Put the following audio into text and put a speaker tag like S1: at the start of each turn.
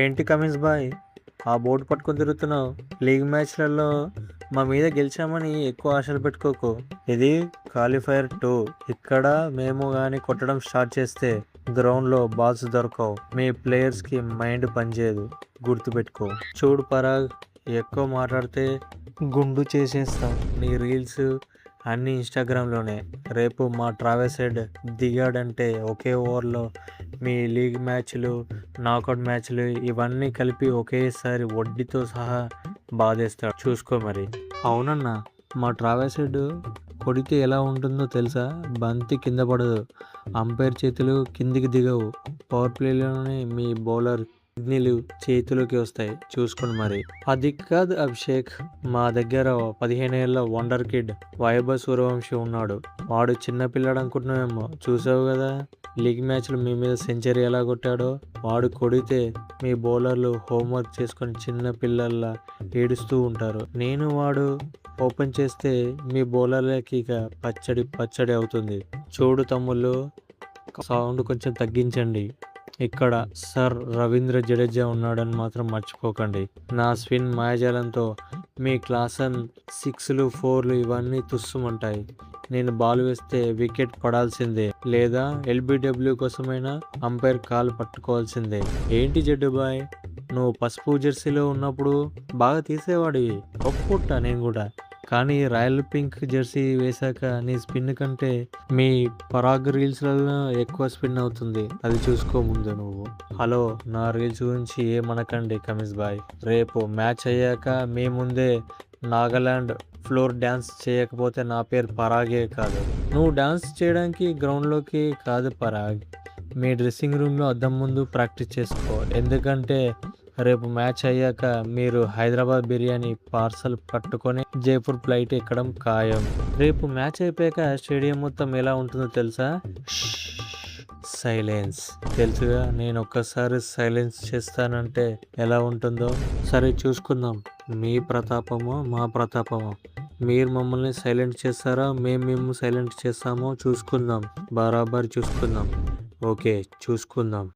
S1: ఏంటి Cummins bye, ఆ board పట్టుకొని తిరుగుతున్నావు? లీగ్ మ్యాచ్లలో మా మీద గెలిచామని ఎక్కువ ఆశలు పెట్టుకోకు. ఇది క్వాలిఫైర్ 2. ఇక్కడ మేము కానీ కొట్టడం స్టార్ట్ చేస్తే గ్రౌండ్లో బాల్స్ దొరకవు. మీ ప్లేయర్స్కి మైండ్ పనిచేయదు, గుర్తుపెట్టుకో. చూడు పరాగ్, ఎక్కువ మాట్లాడితే గుండు చేసేస్తాం. నీ రీల్స్ అన్నీ ఇన్స్టాగ్రామ్లోనే. రేపు మా ట్రావెల్స్ హెడ్ దిగాడంటే ఒకే ఓవర్లో మీ లీగ్ మ్యాచ్లు, నాకౌట్ మ్యాచ్లు ఇవన్నీ కలిపి ఒకేసారి వడ్డీతో సహా బాధేస్తాడు. చూసుకో మరి. అవునన్నా, మా ట్రావెల్స్ హెడ్ కొడితే ఎలా ఉంటుందో తెలుసా? బంతి కింద పడదు, అంపైర్ చేతులు కిందికి దిగవు. పవర్ ప్లేలోనే మీ బౌలర్ కిడ్నీలు చేతిలోకి వస్తాయి. చూసుకోండి మరి. అది కాదు అభిషేక్, మా దగ్గర 15 ఏళ్ళ వండర్ కిడ్ వైభవ్ సూర్యవంశీ ఉన్నాడు. వాడు చిన్న పిల్లాడు అనుకుంటున్నామేమో, చూసావు కదా లీగ్ మ్యాచ్లో మీ మీద సెంచరీ ఎలా కొట్టాడో. వాడు కొడితే మీ బౌలర్లు హోంవర్క్ చేసుకొని చిన్న పిల్లల్లా ఏడుస్తూ ఉంటారు. నేను వాడు ఓపెన్ చేస్తే మీ బౌలర్లకి ఇక పచ్చడి అవుతుంది. చూడు తమ్ముళ్ళు, సౌండ్ కొంచెం తగ్గించండి. ఇక్కడ సర్ రవీంద్ర జడేజా ఉన్నాడని మాత్రం మర్చిపోకండి. నా స్పిన్ మాయాజాలంతో మీ క్లాసన్ 6లు 4లు ఇవన్నీ తుస్సుమంటాయి. నేను బాల్ వేస్తే వికెట్ పడాల్సిందే, లేదా ఎల్బిడబ్ల్యూ కోసమైనా అంపైర్ కాలు పట్టుకోవాల్సిందే. ఏంటి జడ్డు బాయ్, నువ్వు పసుపు జెర్సీలో ఉన్నప్పుడు బాగా తీసేవాడివి, ఒప్పుకుంటా నేను కూడా. కానీ రాయల్ పింక్ జెర్సీ వేశాక నీ స్పిన్ కంటే మీ పరాగ్ రీల్స్లలో ఎక్కువ స్పిన్ అవుతుంది. అది చూసుకో ముందు నువ్వు. హలో, నా రీల్స్ గురించి ఏమనకండి కమిన్స్ బాయ్. రేపు మ్యాచ్ అయ్యాక మీ ముందే నాగాలాండ్ ఫ్లోర్ డ్యాన్స్ చేయకపోతే నా పేరు పరాగే కాదు. నువ్వు డ్యాన్స్ చేయడానికి గ్రౌండ్లోకి కాదు పరాగ్, మీ డ్రెస్సింగ్ రూమ్లో అద్దం ముందు ప్రాక్టీస్ చేసుకో. ఎందుకంటే రేపు మ్యాచ్ అయ్యాక మీరు హైదరాబాద్ బిర్యానీ పార్సల్ పట్టుకొని జైపూర్ ఫ్లైట్ ఎక్కడం ఖాయం. రేపు మ్యాచ్ అయిపోయాక స్టేడియం మొత్తం ఎలా ఉంటుందో తెలుసా? సైలెన్స్. తెలుసుగా, నేను ఒక్కసారి సైలెన్స్ చేస్తానంటే ఎలా ఉంటుందో. సరే చూసుకుందాం, మీ ప్రతాపమో మా ప్రతాపమో. మీరు మమ్మల్ని సైలెంట్ చేస్తారా, మేము సైలెంట్ చేస్తామో చూసుకుందాం. బరాబర్ చూసుకుందాం. ఓకే, చూసుకుందాం.